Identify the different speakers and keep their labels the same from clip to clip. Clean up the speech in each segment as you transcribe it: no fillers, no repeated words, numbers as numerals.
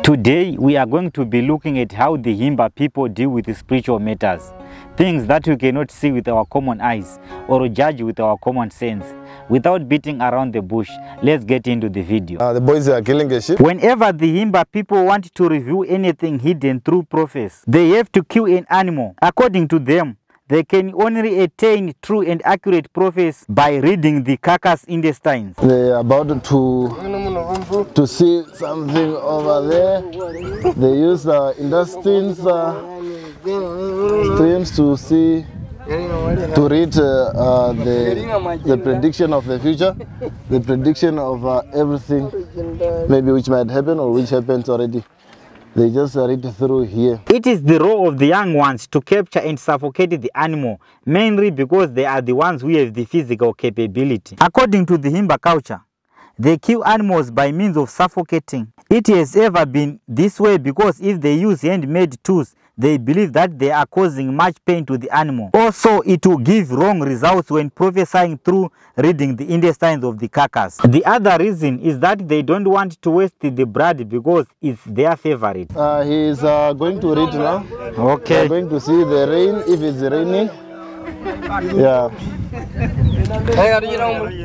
Speaker 1: Today we are going to be looking at how the Himba people deal with the spiritual matters, things that we cannot see with our common eyes or judge with our common sense. Without beating around the bush, let's get into the video.
Speaker 2: The boys are killing a sheep.
Speaker 1: Whenever the Himba people want to reveal anything hidden through prophets, they have to kill an animal. According to them, they can only attain true and accurate prophecy by reading the Carcass intestines.
Speaker 2: They are about to see something over there. They use the intestines to see, to read the prediction of the future, the prediction of everything, maybe which might happen or which happens already. They just read through here.
Speaker 1: It is the role of the young ones to capture and suffocate the animal, mainly because they are the ones who have the physical capability. According to the Himba culture, they kill animals by means of suffocating. It has ever been this way because if they use handmade tools, they believe that they are causing much pain to the animal. Also, it will give wrong results when prophesying through reading the intestines of the carcass. The other reason is that they don't want to waste the blood because it's their favorite.
Speaker 2: He is going to read now.
Speaker 1: Okay.
Speaker 2: We're going to see the rain, if it's raining. Yeah.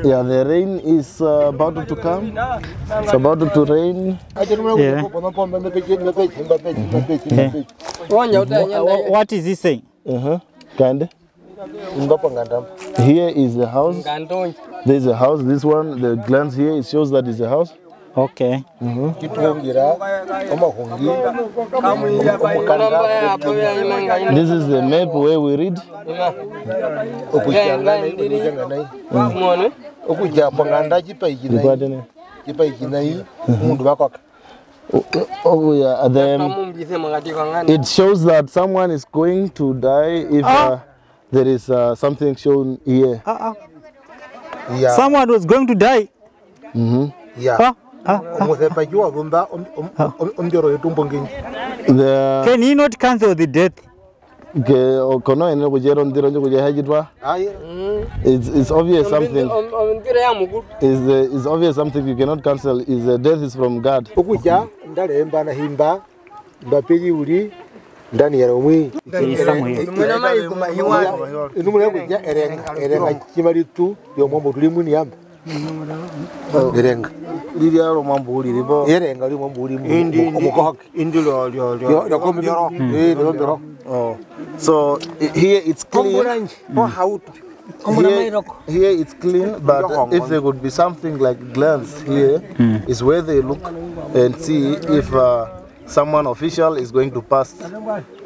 Speaker 2: Yeah, the rain is about to come. It's about to rain.
Speaker 1: Yeah. What is he saying?
Speaker 2: Here is the house. There's a house. This one, the glance here, it shows that it's a house.
Speaker 1: Okay.
Speaker 2: This is the map where we read. Oh yeah, it shows that someone is going to die if there is something shown here.
Speaker 1: Yeah. Someone was going to die.
Speaker 2: Yeah.
Speaker 1: Can he not cancel the death?
Speaker 2: It's obvious something. It's obvious something you cannot cancel. Is the death is from God. So here it's clean. Here it's clean, but if there could be something like glance here, is where they look and see if someone official is going to pass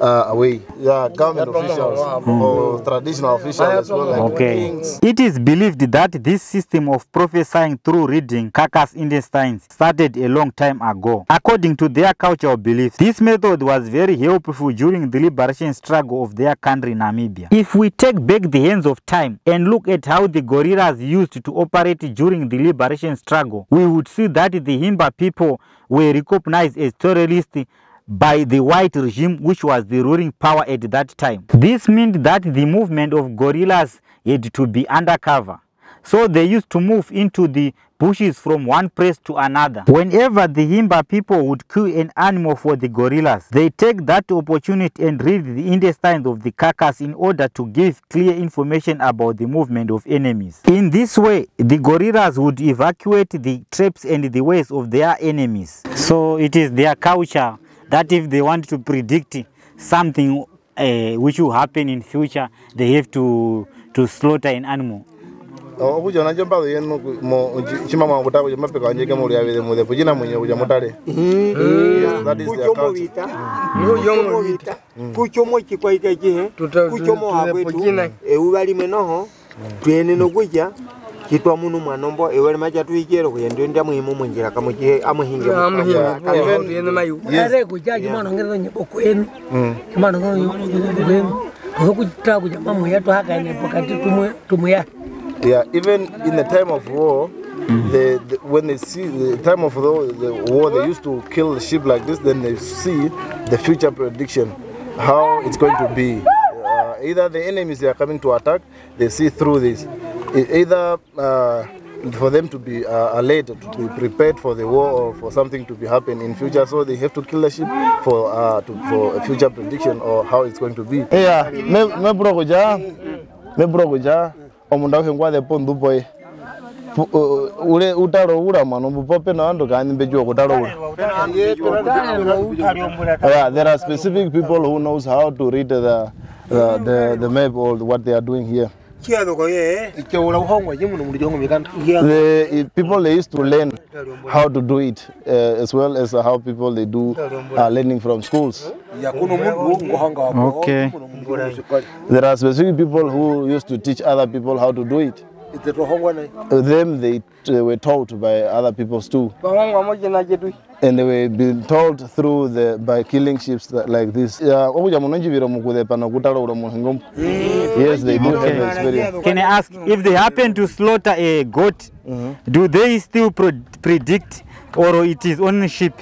Speaker 2: away. Yeah, government officials or traditional officials as well, like kings.
Speaker 1: It is believed that this system of prophesying through reading Carcass intestines started a long time ago. According to their cultural beliefs, this method was very helpful during the liberation struggle of their country, Namibia. If we take back the hands of time and look at how the gorillas used to operate during the liberation struggle, we would see that the Himba people were recognized as terrorists by the white regime, which was the ruling power at that time. This meant that the movement of gorillas had to be undercover. So they used to move into the bushes from one place to another. Whenever the Himba people would kill an animal for the gorillas, they take that opportunity and read the intestines of the carcass in order to give clear information about the movement of enemies. In this way, the gorillas would evacuate the traps and the ways of their enemies. So it is their culture that if they want to predict something which will happen in future, they have to slaughter an animal.
Speaker 2: That is their kitwa munu manombo ewele macha tuikero kuyendenda muhimu munjira kamuche amuhinge
Speaker 3: ere kujaji mwana ngezo nyokwenu mwana ngezo nyokwenu kukuta kuja mamu yetu haka ene pokati tumuya.
Speaker 2: Yeah, even in the time of war, when they see the time of the war, they used to kill the sheep like this. Then they see the future prediction, how it's going to be. Either the enemies are coming to attack, they see through this. Either for them to be alert, to be prepared for the war or for something to be happen in future. So they have to kill the sheep for a future prediction or how it's going to be. Yeah, me brogoja, omunda hengwa de pondu boy. Ule utaro ura mano bupope na ando kani bejo utaro ura. Yeah, there are specific people who knows how to read the map or what they are doing here. The people they used to learn how to do it as well as how people they do learning from schools.
Speaker 1: Okay.
Speaker 2: There are specific people who used to teach other people how to do it. Them they were taught by other people too, and they were being taught through by killing sheep like this. Yes, they do have experience.
Speaker 1: Can I ask, if they happen to slaughter a goat, do they still predict, or it is only sheep?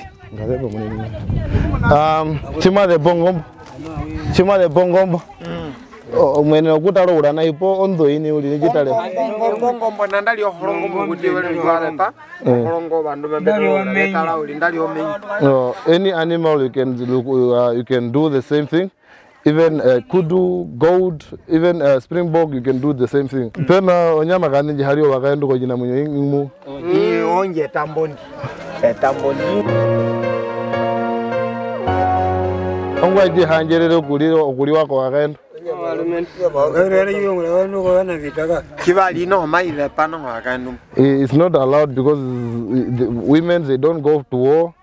Speaker 2: Chima de bongom. When you go to the ipo ondo ini uli nijitale.
Speaker 4: Bongo nandali ohorongo muguti wele mbaleta. Ohorongo bandu betala uli ndali omenyi.
Speaker 2: Any animal you can do the same thing. Even kudu, goat, even springbok you can do the same thing. Pena onyama kani jihari wakaendo kwa jina mwenye ingu.
Speaker 4: Onje tamboni. Tamboni.
Speaker 2: Ongwa jihanjere okuli wako wakaendo. It's not allowed because the women they don't go to war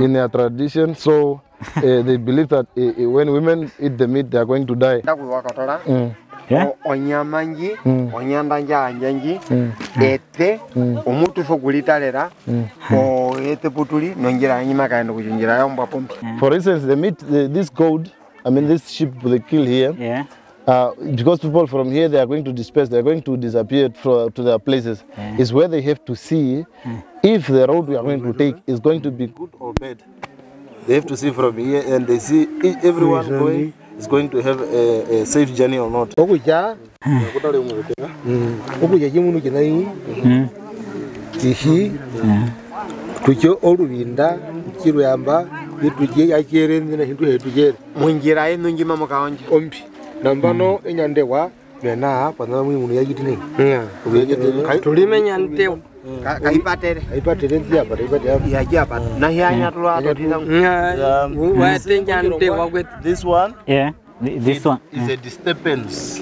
Speaker 2: in their tradition, so they believe that when women eat the meat they are going to die.
Speaker 4: Onyamanji, onyandanja anjanji, ete, omutu fogulitalera, o ete putuli, nongira anyima kaendo kujungira yomba pompi.
Speaker 2: For instance, the meat, this goat, I mean this sheep they kill here, because people from here they are going to disperse, they are going to disappear to their places. Is where they have to see if the road we are going to take is going to be good or bad. They have to see from here, and they see if everyone going is going to have a safe journey or not.
Speaker 4: Nambano enyandewa mena pana mwimu ya gitine. Tulimenya nteo. Kaipatere ntia pare ya japa. Na hianya tulwa totira. Watenja nteo with
Speaker 2: this one.
Speaker 1: Yeah, this one
Speaker 2: is a disturbance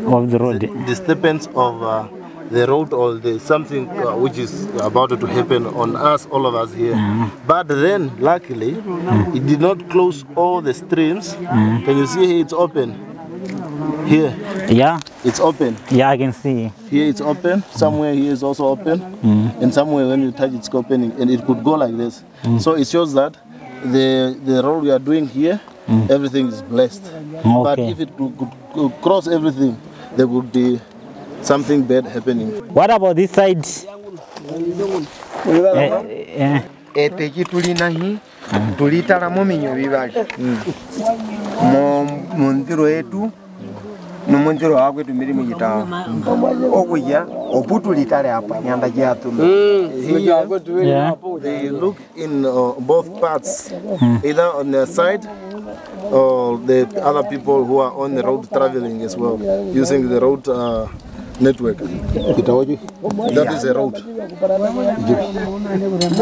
Speaker 1: of the road.
Speaker 2: Disturbance of the road or the something which is about to happen on us, all of us here. But then, luckily, it did not close all the streams. Can you see here? It's open. Here.
Speaker 1: Yeah.
Speaker 2: It's open.
Speaker 1: Yeah, I can see.
Speaker 2: Here it's open. Somewhere here is also open. And somewhere when you touch it's opening, and it could go like this. So it shows that the road we are doing here, everything is blessed. But if it could cross everything, there would be something bad happening.
Speaker 1: What about this side?
Speaker 4: Tulitara mominyo bibali. Mondiro etu no mondiro wakwe tumirimu gitawa. Okuya oputulitare apa nyanda gyatu.
Speaker 2: They look in both parts, either on their side or the other people who are on the road traveling as well, using the road network. That is a road.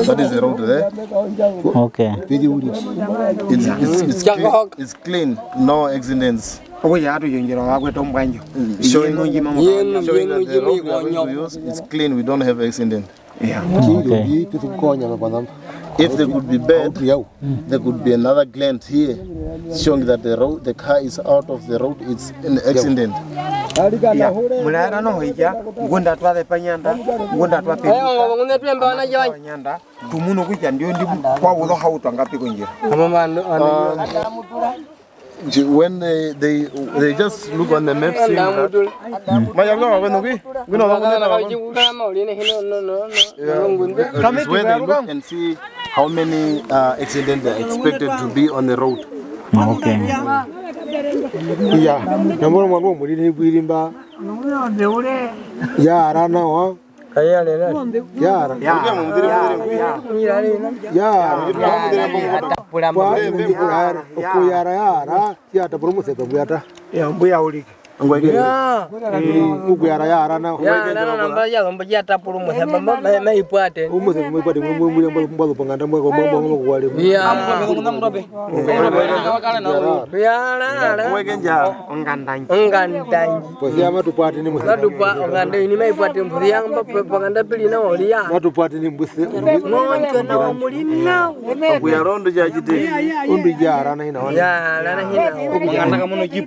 Speaker 2: That is a road there.
Speaker 1: Okay.
Speaker 2: It's clean, no accidents.
Speaker 4: Showing
Speaker 2: that the road we are going to use is clean, we don't have accident.
Speaker 1: Okay.
Speaker 2: If there could be bad, there could be another gland here showing that the car is out of the road, it's an accident.
Speaker 4: Mulera no hoija ngunda twale panyanda ngunda twape ngunda twemba wana jwanya tumuno kuja ndio ndi kwa ulo hauto ngapi kunjira
Speaker 2: when they just look on the map seeing that it's where they look and see how many accidents are expected to be on the road.
Speaker 1: Okay.
Speaker 4: Yeah, number one muri ni birimba. Ya arana wa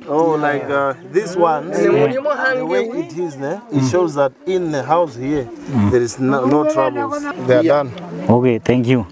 Speaker 2: Oh, like this one, the way it is, it shows that in the house here, there is no troubles. They are done.
Speaker 1: Okay, thank you.